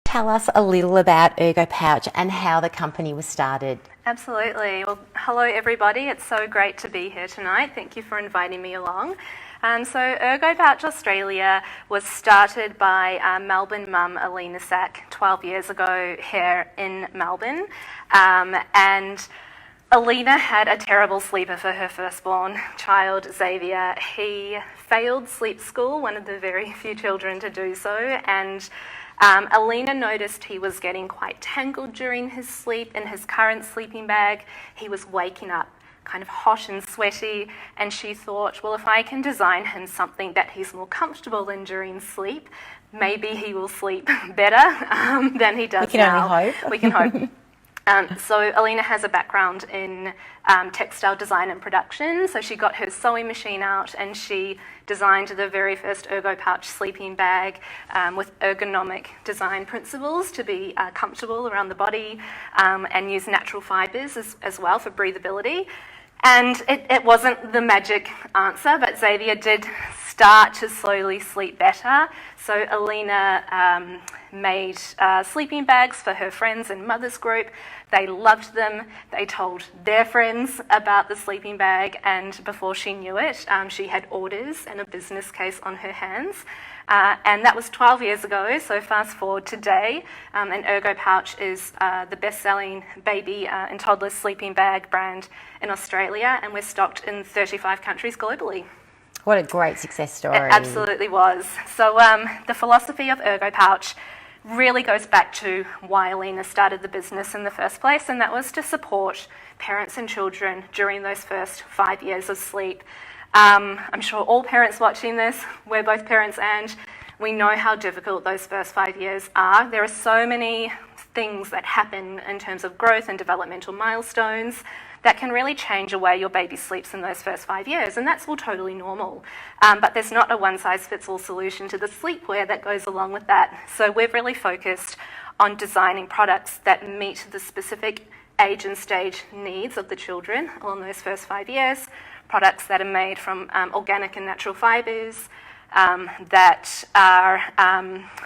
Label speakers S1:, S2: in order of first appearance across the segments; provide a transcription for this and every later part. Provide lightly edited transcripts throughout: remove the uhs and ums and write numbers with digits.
S1: tell us a little about ergoPouch and how the company was started?
S2: Absolutely. Well, hello everybody. It's so great to be here tonight. Thank you for inviting me along. So ergoPouch Australia was started by Melbourne mum Alina Sack 12 years ago here in Melbourne. And Alina had a terrible sleeper for her firstborn child, Xavier. He failed sleep school, one of the very few children to do so, and Alina noticed he was getting quite tangled during his sleep in his current sleeping bag. He was waking up kind of hot and sweaty, and she thought, well, if I can design him something that he's more comfortable in during sleep, maybe he will sleep better than he does now.
S1: We can only hope.
S2: We can hope. So Alina has a background in textile design and production, so she got her sewing machine out and she designed the very first ergoPouch sleeping bag with ergonomic design principles to be comfortable around the body and use natural fibres as well for breathability. And it wasn't the magic answer, but Xavier did start to slowly sleep better. So Alina made sleeping bags for her friends and mothers group. They loved them. They told their friends about the sleeping bag, and before she knew it, she had orders and a business case on her hands. And that was 12 years ago, so fast forward today, and ergoPouch is the best-selling baby and toddler sleeping bag brand in Australia, and we're stocked in 35 countries globally.
S1: What a great success story.
S2: It absolutely was. So the philosophy of ergoPouch really goes back to why Alina started the business in the first place, and that was to support parents and children during those first 5 years of sleep. I'm sure all parents watching this, we're both parents and we know how difficult those first 5 years are. There are so many things that happen in terms of growth and developmental milestones that can really change the way your baby sleeps in those first 5 years, and that's all totally normal. But there's not a one-size-fits-all solution to the sleepwear that goes along with that. So we've really focused on designing products that meet the specific age and stage needs of the children along those first 5 years, products that are made from organic and natural fibres, that are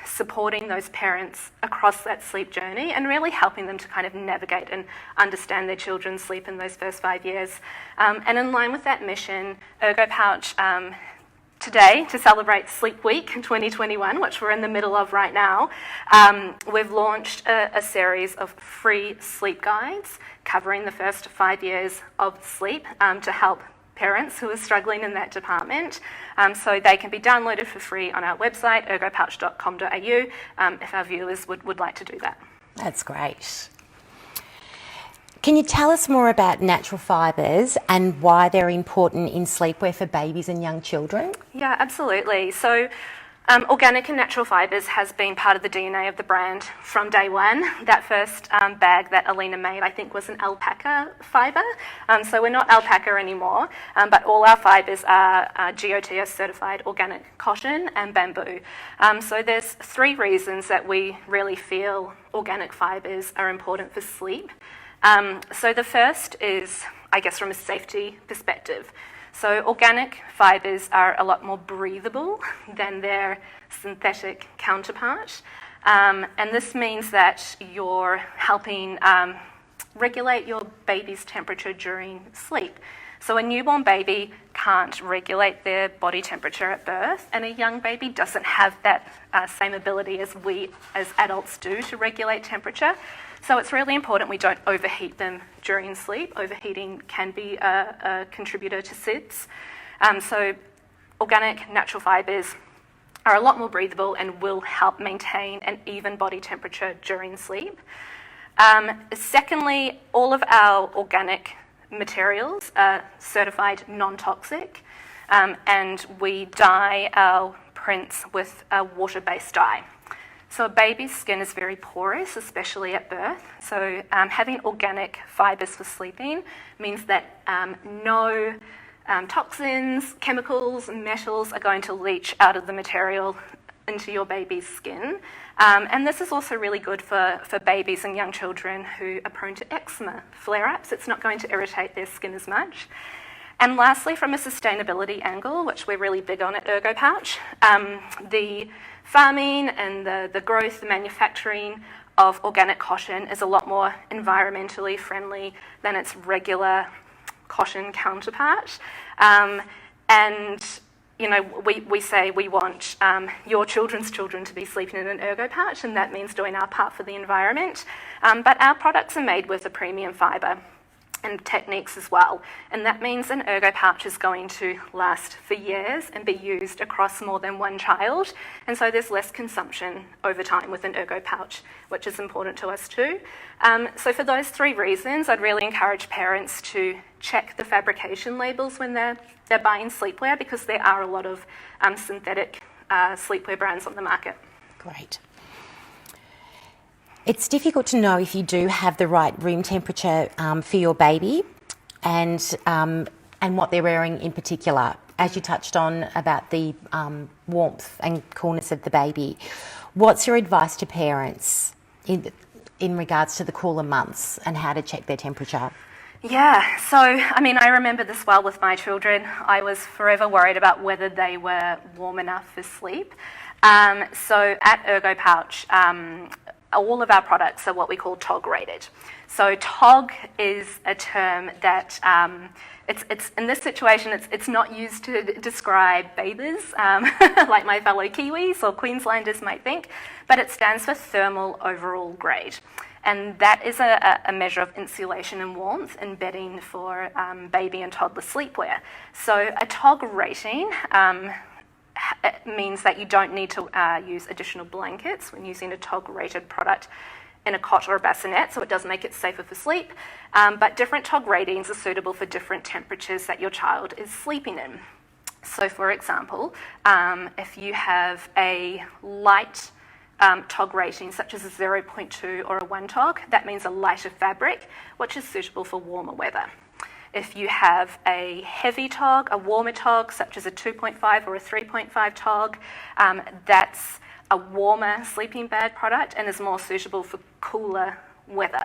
S2: supporting those parents across that sleep journey and really helping them to kind of navigate and understand their children's sleep in those first 5 years. And in line with that mission, ergoPouch today, to celebrate Sleep Week 2021, which we're in the middle of right now, we've launched a series of free sleep guides covering the first 5 years of sleep to help parents who are struggling in that department. So they can be downloaded for free on our website, ergopouch.com.au, if our viewers would like to do that.
S1: That's great. Can you tell us more about natural fibres and why they're important in sleepwear for babies and young children?
S2: Yeah, absolutely. So organic and natural fibres has been part of the DNA of the brand from day one. That first bag that Alina made, I think, was an alpaca fibre. So we're not alpaca anymore, but all our fibres are GOTS certified organic cotton and bamboo. So there's three reasons that we really feel organic fibres are important for sleep. So the first is, I guess, from a safety perspective. So organic fibres are a lot more breathable than their synthetic counterpart. And this means that you're helping regulate your baby's temperature during sleep. So a newborn baby can't regulate their body temperature at birth, and a young baby doesn't have that same ability as we as adults do to regulate temperature. So it's really important we don't overheat them during sleep. Overheating can be a contributor to SIDS. So organic natural fibres are a lot more breathable and will help maintain an even body temperature during sleep. Secondly, all of our organic materials are certified non-toxic, and we dye our prints with a water-based dye. So a baby's skin is very porous, especially at birth. So having organic fibres for sleeping means that no toxins, chemicals, metals are going to leach out of the material into your baby's skin. And this is also really good for babies and young children who are prone to eczema flare-ups. It's not going to irritate their skin as much. And lastly, from a sustainability angle, which we're really big on at ergoPouch, the farming and the growth, the manufacturing of organic cotton is a lot more environmentally friendly than its regular cotton counterpart. And you know, we say we want your children's children to be sleeping in an ergoPouch, and that means doing our part for the environment. But our products are made with a premium fibre and techniques as well. And that means an ergoPouch is going to last for years and be used across more than one child. And so there's less consumption over time with an ergoPouch, which is important to us too. So for those three reasons, I'd really encourage parents to check the fabrication labels when they're buying sleepwear, because there are a lot of synthetic sleepwear brands on the market.
S1: Great. It's difficult to know if you do have the right room temperature for your baby, and what they're wearing in particular, as you touched on about the warmth and coolness of the baby. What's your advice to parents in regards to the cooler months and how to check their temperature?
S2: Yeah, so I mean, I remember this well with my children. I was forever worried about whether they were warm enough for sleep. So at ergoPouch, all of our products are what we call TOG rated. So TOG is a term that it's in this situation, it's not used to describe babies like my fellow Kiwis or Queenslanders might think, but it stands for thermal overall grade. And that is a measure of insulation and warmth and bedding for baby and toddler sleepwear. So a TOG rating it means that you don't need to use additional blankets when using a TOG rated product in a cot or a bassinet, so it does make it safer for sleep. But different TOG ratings are suitable for different temperatures that your child is sleeping in. So for example, if you have a light TOG rating such as a 0.2 or a 1 TOG, that means a lighter fabric, which is suitable for warmer weather. If you have a heavy TOG, a warmer TOG, such as a 2.5 or a 3.5 TOG, that's a warmer sleeping bag product and is more suitable for cooler weather.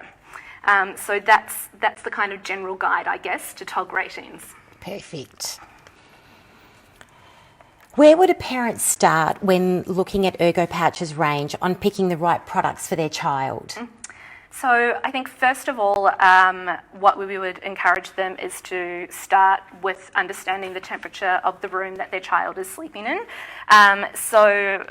S2: So that's the kind of general guide, I guess, to TOG ratings.
S1: Perfect. Where would a parent start when looking at ergoPouch's range on picking the right products for their child?
S2: So I think first of all, what we would encourage them is to start with understanding the temperature of the room that their child is sleeping in. So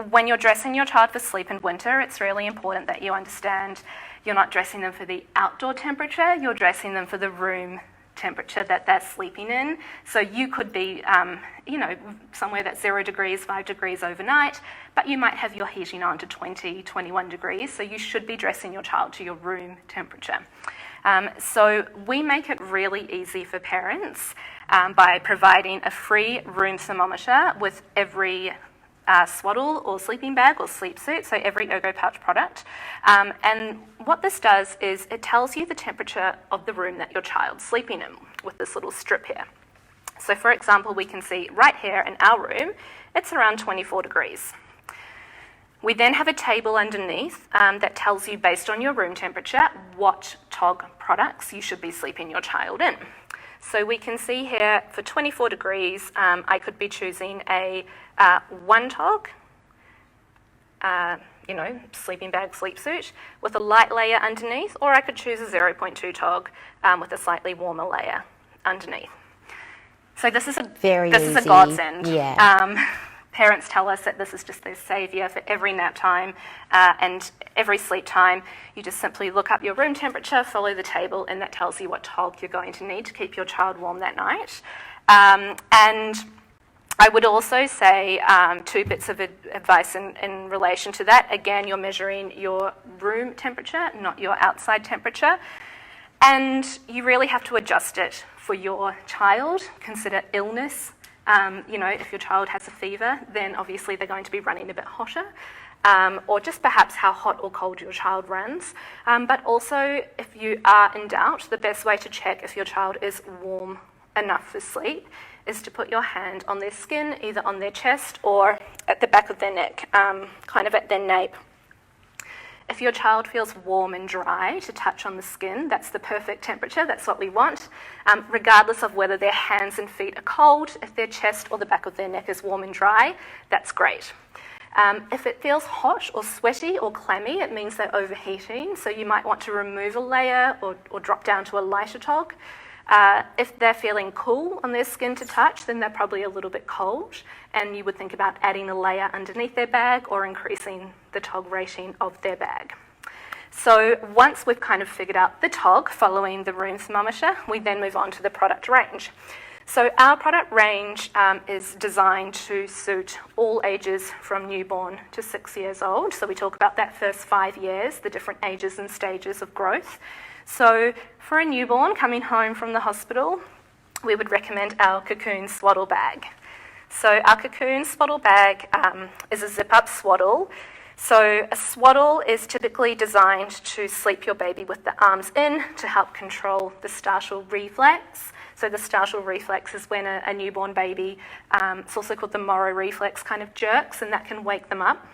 S2: when you're dressing your child for sleep in winter, it's really important that you understand you're not dressing them for the outdoor temperature, you're dressing them for the room temperature that they're sleeping in. So you could be, somewhere that's 0 degrees, 5 degrees overnight, but you might have your heating on to 20, 21 degrees. So you should be dressing your child to your room temperature. So we make it really easy for parents by providing a free room thermometer with every swaddle or sleeping bag or sleep suit, so every ergoPouch product. And what this does is it tells you the temperature of the room that your child's sleeping in with this little strip here. So for example, we can see right here in our room, it's around 24 degrees. We then have a table underneath that tells you, based on your room temperature, what TOG products you should be sleeping your child in. So we can see here for 24 degrees, I could be choosing a 1 TOG, sleeping bag, sleep suit with a light layer underneath, or I could choose a 0.2 TOG with a slightly warmer layer underneath. So this is a godsend.
S1: Yeah.
S2: Parents tell us that this is just their saviour for every nap time and every sleep time. You just simply look up your room temperature, follow the table, and that tells you what TOG you're going to need to keep your child warm that night. And I would also say 2 bits of advice in relation to that. Again, you're measuring your room temperature, not your outside temperature. And you really have to adjust it for your child. Consider illness. If your child has a fever, then obviously they're going to be running a bit hotter, or just perhaps how hot or cold your child runs. But also, if you are in doubt, the best way to check if your child is warm enough for sleep is to put your hand on their skin, either on their chest or at the back of their neck, kind of at their nape. If If your child feels warm and dry to touch on the skin, that's the perfect temperature, that's what we want, regardless of whether their hands and feet are cold. If their chest or the back of their neck is warm and dry, that's great. If it feels hot or sweaty or clammy, it means they're overheating, so you might want to remove a layer or drop down to a lighter tog. If they're feeling cool on their skin to touch, then they're probably a little bit cold, and you would think about adding a layer underneath their bag or increasing the tog rating of their bag. So once we've kind of figured out the tog following the room thermometer, we then move on to the product range. So our product range is designed to suit all ages from newborn to 6 years old. So we talk about that first 5 years, the different ages and stages of growth. So for a newborn coming home from the hospital, we would recommend our Cocoon Swaddle bag. So our Cocoon Swaddle bag is a zip-up swaddle. So a swaddle is typically designed to sleep your baby with the arms in to help control the startle reflex. So the startle reflex is when a newborn baby, it's also called the Moro reflex, kind of jerks, and that can wake them up.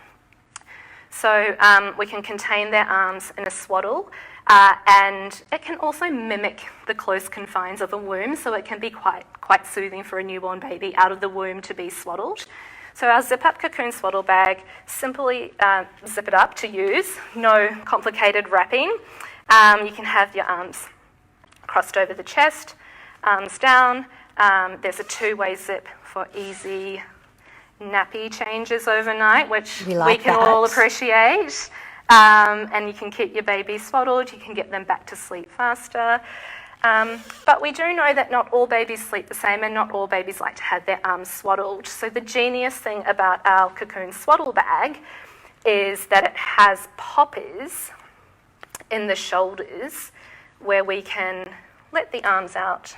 S2: So we can contain their arms in a swaddle, and it can also mimic the close confines of a womb, so it can be quite soothing for a newborn baby out of the womb to be swaddled. So our zip-up Cocoon Swaddle bag, simply zip it up to use, no complicated wrapping. You can have your arms crossed over the chest, arms down. There's a two-way zip for easy nappy changes overnight, which we can all appreciate. And you can keep your baby swaddled, you can get them back to sleep faster. But we do know that not all babies sleep the same, and not all babies like to have their arms swaddled. So the genius thing about our Cocoon Swaddle bag is that it has poppers in the shoulders where we can let the arms out.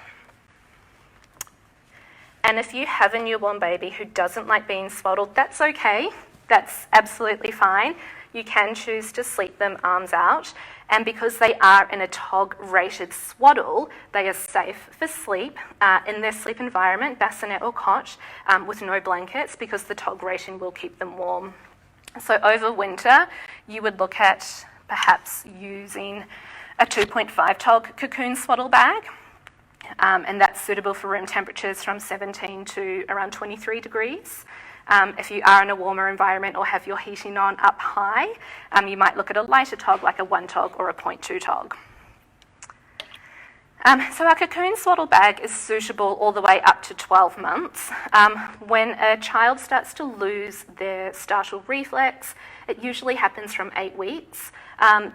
S2: And if you have a newborn baby who doesn't like being swaddled, that's okay. That's absolutely fine. You can choose to sleep them arms out. And because they are in a tog-rated swaddle, they are safe for sleep in their sleep environment, bassinet or cot, with no blankets, because the tog rating will keep them warm. So over winter, you would look at perhaps using a 2.5 tog Cocoon Swaddle bag. And that's suitable for room temperatures from 17 to around 23 degrees. If you are in a warmer environment or have your heating on up high, you might look at a lighter tog like a 1 tog or a 0.2 tog. So our Cocoon Swaddle bag is suitable all the way up to 12 months. When a child starts to lose their startle reflex, it usually happens from 8 weeks.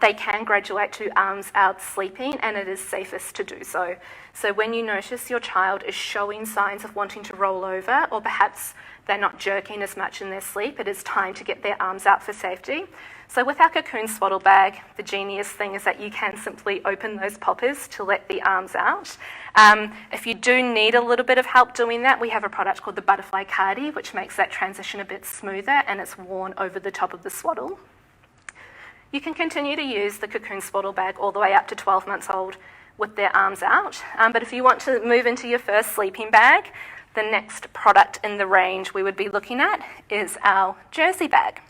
S2: They can graduate to arms out sleeping, and it is safest to do so. So when you notice your child is showing signs of wanting to roll over, or perhaps they're not jerking as much in their sleep, it is time to get their arms out for safety. So with our Cocoon Swaddle bag, the genius thing is that you can simply open those poppers to let the arms out. If you do need a little bit of help doing that, we have a product called the Butterfly Cardi, which makes that transition a bit smoother, and it's worn over the top of the swaddle. You can continue to use the Cocoon Swaddle bag all the way up to 12 months old with their arms out. But if you want to move into your first sleeping bag, the next product in the range we would be looking at is our Jersey bag.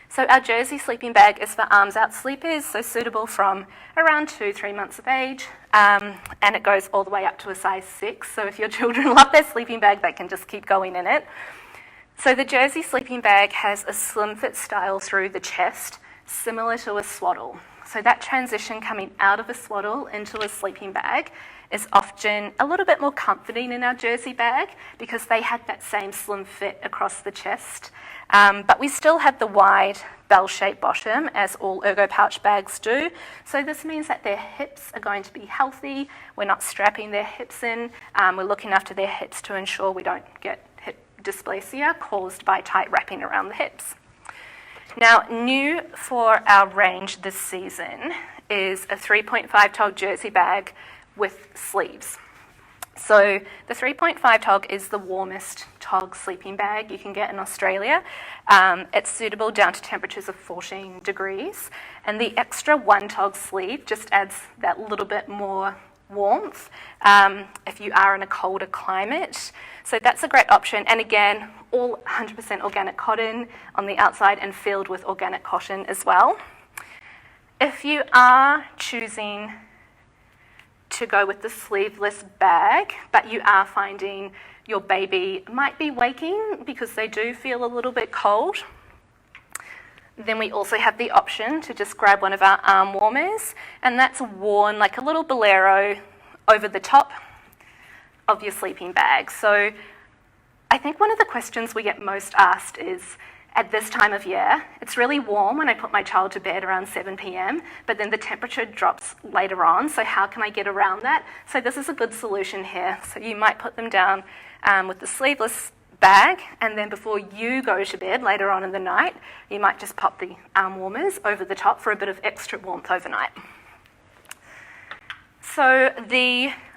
S2: So our Jersey sleeping bag is for arms out sleepers, so suitable from around 2-3 months of age, and it goes all the way up to a size 6. So if your children love their sleeping bag, they can just keep going in it. So the Jersey sleeping bag has a slim fit style through the chest, similar to a swaddle. So that transition coming out of a swaddle into a sleeping bag is often a little bit more comforting in our Jersey bag because they had that same slim fit across the chest. But we still have the wide bell-shaped bottom, as all ergoPouch bags do. So this means that their hips are going to be healthy. We're not strapping their hips in. We're looking after their hips to ensure we don't get hip dysplasia caused by tight wrapping around the hips. Now, new for our range this season is a 3.5 tog Jersey bag with sleeves. So the 3.5 tog is the warmest tog sleeping bag you can get in Australia. It's suitable down to temperatures of 14 degrees, and the extra 1 tog sleeve just adds that little bit more warmth if you are in a colder climate. So that's a great option, and again, all 100% organic cotton on the outside and filled with organic cotton as well. If you are choosing to go with the sleeveless bag, but you are finding your baby might be waking because they do feel a little bit cold, then we also have the option to just grab one of our arm warmers, and that's worn like a little bolero over the top of your sleeping bag. So I think one of the questions we get most asked is, at this time of year, it's really warm when I put my child to bed around 7 p.m, but then the temperature drops later on, so how can I get around that? So this is a good solution here. So you might put them down with the sleeveless bag, and then before you go to bed later on in the night, you might just pop the arm warmers over the top for a bit of extra warmth overnight. So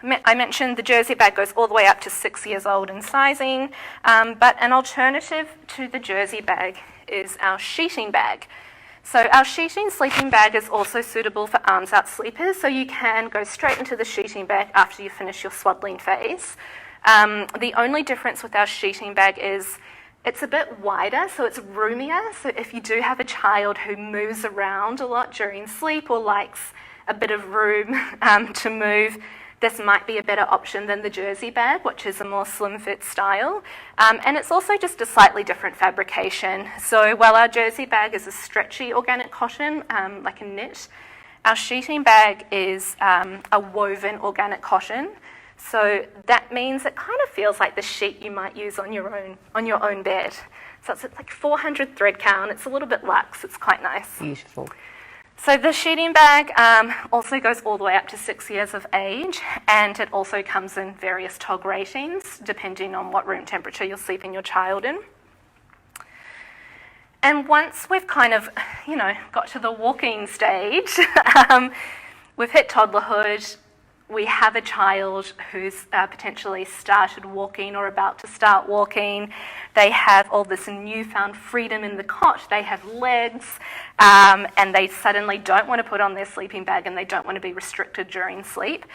S2: I mentioned the jersey bag goes all the way up to 6 years old in sizing, but an alternative to the jersey bag is our sheeting bag. So our sheeting sleeping bag is also suitable for arms out sleepers, so you can go straight into the sheeting bag after you finish your swaddling phase. The only difference with our sheeting bag is it's a bit wider, so it's roomier. So if you do have a child who moves around a lot during sleep or likes a bit of room to move, this might be a better option than the jersey bag, which is a more slim fit style. And it's also just a slightly different fabrication. So while our jersey bag is a stretchy organic cotton, like a knit, our sheeting bag is a woven organic cotton. So that means it kind of feels like the sheet you might use on your own bed. So it's like 400 thread count. It's a little bit luxe. It's quite nice.
S1: Beautiful.
S2: So the sheeting bag also goes all the way up to 6 years of age, and it also comes in various tog ratings depending on what room temperature you're sleeping your child in. And once we've kind of, got to the walking stage, we've hit toddlerhood, we have a child who's potentially started walking or about to start walking. They have all this newfound freedom in the cot. They have legs, and they suddenly don't want to put on their sleeping bag and they don't want to be restricted during sleep.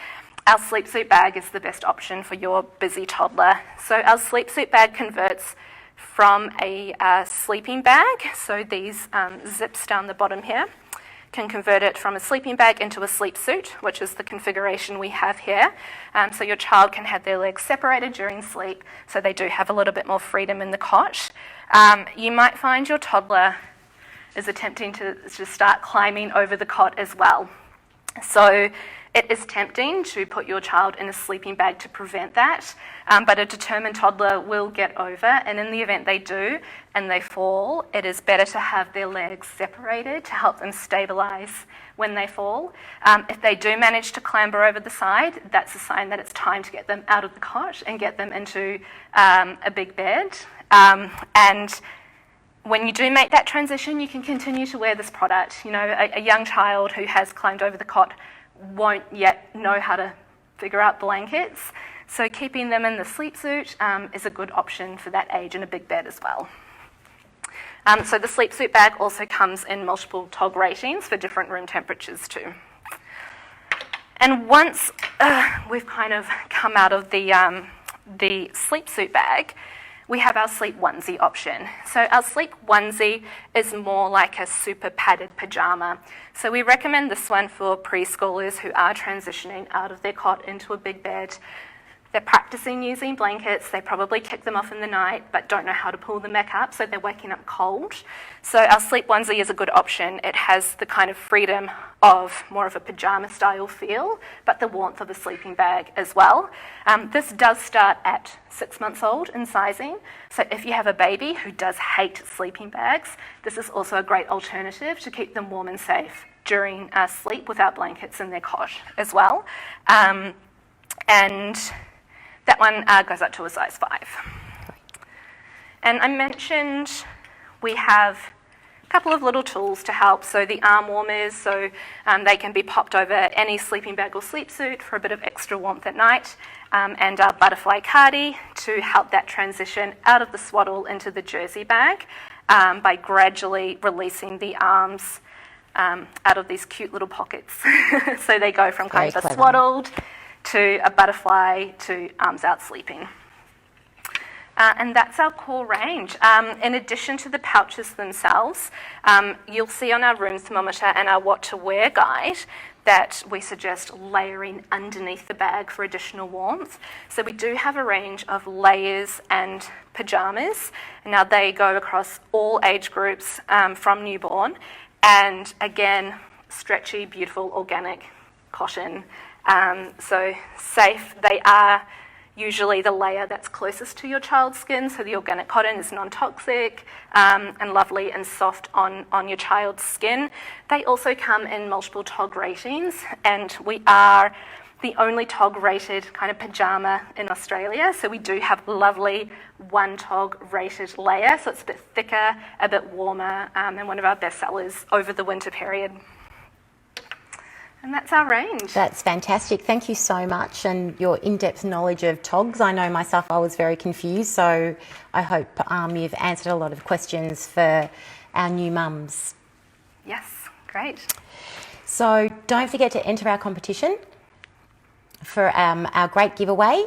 S2: Our sleep suit bag is the best option for your busy toddler. So our sleep suit bag converts from a sleeping bag. So these zips down the bottom here can convert it from a sleeping bag into a sleep suit, which is the configuration we have here. So your child can have their legs separated during sleep, so they do have a little bit more freedom in the cot. You might find your toddler is attempting to start climbing over the cot as well. So it is tempting to put your child in a sleeping bag to prevent that, but a determined toddler will get over, and in the event they do and they fall, it is better to have their legs separated to help them stabilise when they fall. If they do manage to clamber over the side, that's a sign that it's time to get them out of the cot and get them into a big bed. And when you do make that transition, you can continue to wear this product. A young child who has climbed over the cot won't yet know how to figure out blankets, so keeping them in the sleep suit is a good option for that age in a big bed as well. So the sleep suit bag also comes in multiple tog ratings for different room temperatures too. And once we've kind of come out of the sleep suit bag, we have our sleep onesie option. So our sleep onesie is more like a super padded pajama. So we recommend this one for preschoolers who are transitioning out of their cot into a big bed. They're practicing using blankets, they probably kick them off in the night but don't know how to pull them back up, so they're waking up cold. So our sleep onesie is a good option. It has the kind of freedom of more of a pajama style feel, but the warmth of a sleeping bag as well. This does start at 6 months old in sizing, so if you have a baby who does hate sleeping bags, this is also a great alternative to keep them warm and safe during sleep without blankets in their cot as well. And that one goes up to a size 5. And I mentioned we have a couple of little tools to help. So the arm warmers, so they can be popped over any sleeping bag or sleep suit for a bit of extra warmth at night. And our butterfly cardie to help that transition out of the swaddle into the jersey bag by gradually releasing the arms out of these cute little pockets. So they go from kind of a swaddled to a butterfly to arms out sleeping. And that's our core range. In addition to the pouches themselves, you'll see on our room thermometer and our what to wear guide that we suggest layering underneath the bag for additional warmth. So we do have a range of layers and pajamas. Now they go across all age groups from newborn, and again, stretchy, beautiful, organic cotton. So safe. They are usually the layer that's closest to your child's skin, so the organic cotton is non-toxic and lovely and soft on your child's skin. They also come in multiple TOG ratings, and we are the only TOG rated kind of pajama in Australia, so we do have lovely 1 TOG rated layer, so it's a bit thicker, a bit warmer, and one of our best sellers over the winter period. And that's our range.
S1: That's fantastic. Thank you so much, and your in-depth knowledge of TOGs. I know myself I was very confused, so I hope you've answered a lot of questions for our new mums.
S2: Yes, great.
S1: So don't forget to enter our competition for our great giveaway.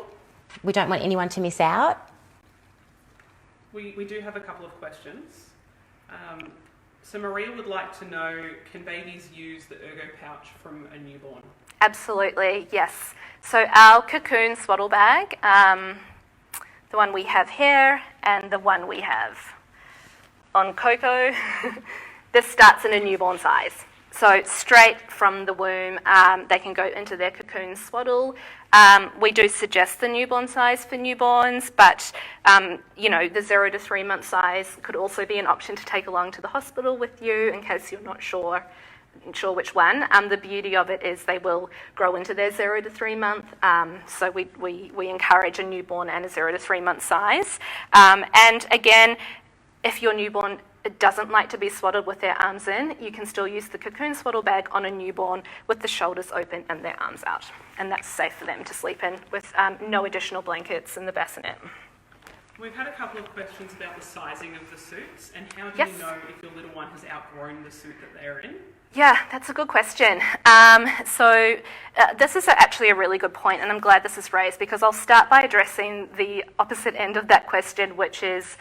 S1: We don't want anyone to miss out.
S3: We do have a couple of questions. So Maria would like to know, can babies use the ergoPouch from a newborn?
S2: Absolutely, yes. So our cocoon swaddle bag, the one we have here and the one we have on Coco, this starts in a newborn size. So straight from the womb, they can go into their cocoon swaddle. We do suggest the newborn size for newborns, but the 0 to 3 month size could also be an option to take along to the hospital with you in case you're not sure which one. The beauty of it is they will grow into their 0 to 3 month, so we encourage a newborn and a 0 to 3 month size. And again, if your newborn doesn't like to be swaddled with their arms in, you can still use the cocoon swaddle bag on a newborn with the shoulders open and their arms out. And that's safe for them to sleep in with no additional blankets in the bassinet.
S3: We've had a couple of questions about the sizing of the suits, and how do you know if your little one has outgrown the suit that they're in?
S2: Yeah, that's a good question. This is actually a really good point, and I'm glad this is raised, because I'll start by addressing the opposite end of that question, which is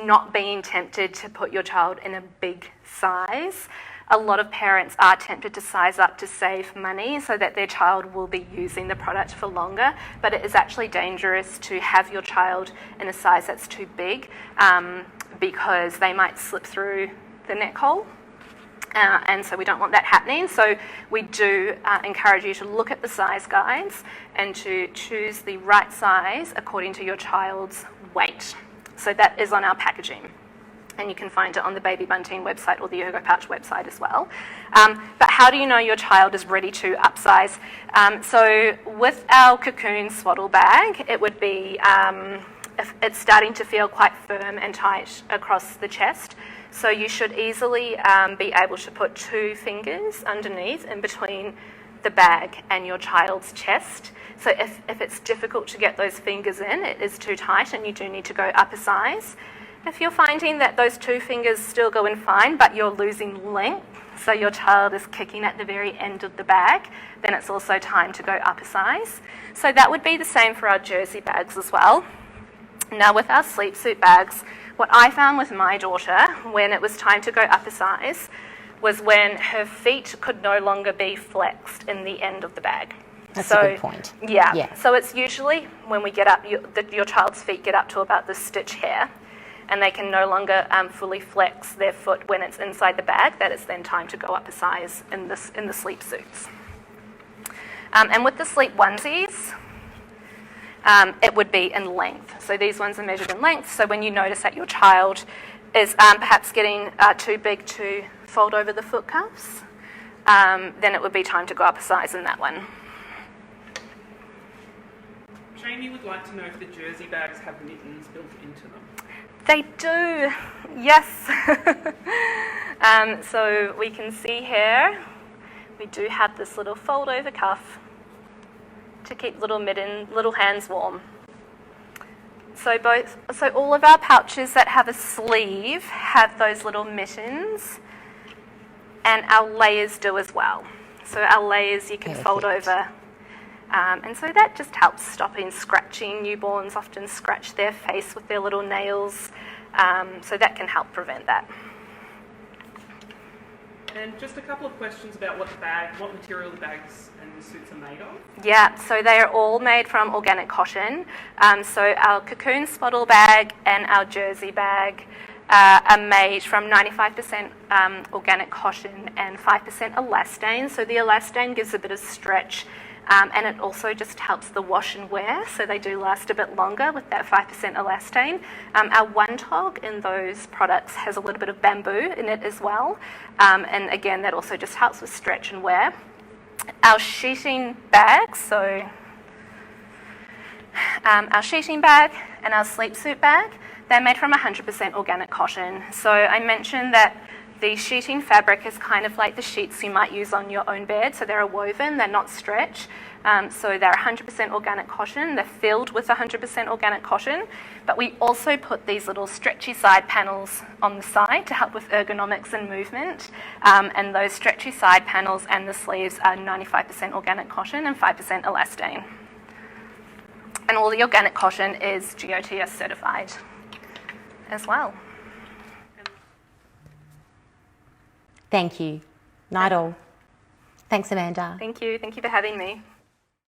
S2: not being tempted to put your child in a big size. A lot of parents are tempted to size up to save money so that their child will be using the product for longer, but it is actually dangerous to have your child in a size that's too big because they might slip through the neck hole. And so we don't want that happening. So we do encourage you to look at the size guides and to choose the right size according to your child's weight. So that is on our packaging, and you can find it on the Baby Bunting website or the ergoPouch website as well. But how do you know your child is ready to upsize? So with our cocoon swaddle bag, it would be, if it's starting to feel quite firm and tight across the chest, so you should easily be able to put 2 fingers underneath in between the bag and your child's chest. So if it's difficult to get those fingers in, it is too tight and you do need to go up a size. If you're finding that those 2 fingers still go in fine, but you're losing length, so your child is kicking at the very end of the bag, then it's also time to go up a size. So that would be the same for our jersey bags as well. Now with our sleep suit bags, what I found with my daughter when it was time to go up a size was when her feet could no longer be flexed in the end of the bag.
S1: That's a good point.
S2: Yeah. So it's usually when we get up, your child's feet get up to about the stitch hair, and they can no longer fully flex their foot when it's inside the bag. That is then time to go up a size in the sleep suits. And with the sleep onesies, it would be in length. So these ones are measured in length. So when you notice that your child is perhaps getting too big to fold over the foot cuffs, then it would be time to go up a size in that one.
S3: Jamie would like to know if the jersey bags have mittens built into them.
S2: They do, yes. So we can see here, we do have this little fold over cuff to keep little hands warm. So all of our pouches that have a sleeve have those little mittens, and our layers do as well. So our layers you can fold over And so that just helps stopping scratching. Newborns often scratch their face with their little nails, so that can help prevent that.
S3: And just a couple of questions about what material the bags and suits are made of.
S2: Yeah, so they are all made from organic cotton. So our cocoon swaddle bag and our jersey bag are made from 95% organic cotton and 5% elastane. So the elastane gives a bit of stretch, and it also just helps the wash and wear, so they do last a bit longer with that 5% elastane. Our one tog in those products has a little bit of bamboo in it as well, and again that also just helps with stretch and wear. Our sheeting bags, so our sheeting bag and our sleep suit bag, they're made from 100% organic cotton. So I mentioned that the sheeting fabric is kind of like the sheets you might use on your own bed. So they're woven, they're not stretch. So they're 100% organic cotton. They're filled with 100% organic cotton. But we also put these little stretchy side panels on the side to help with ergonomics and movement. And those stretchy side panels and the sleeves are 95% organic cotton and 5% elastane. And all the organic cotton is GOTS certified as well.
S1: Thank you. Night all. Thanks, Amanda.
S2: Thank you. Thank you for having me.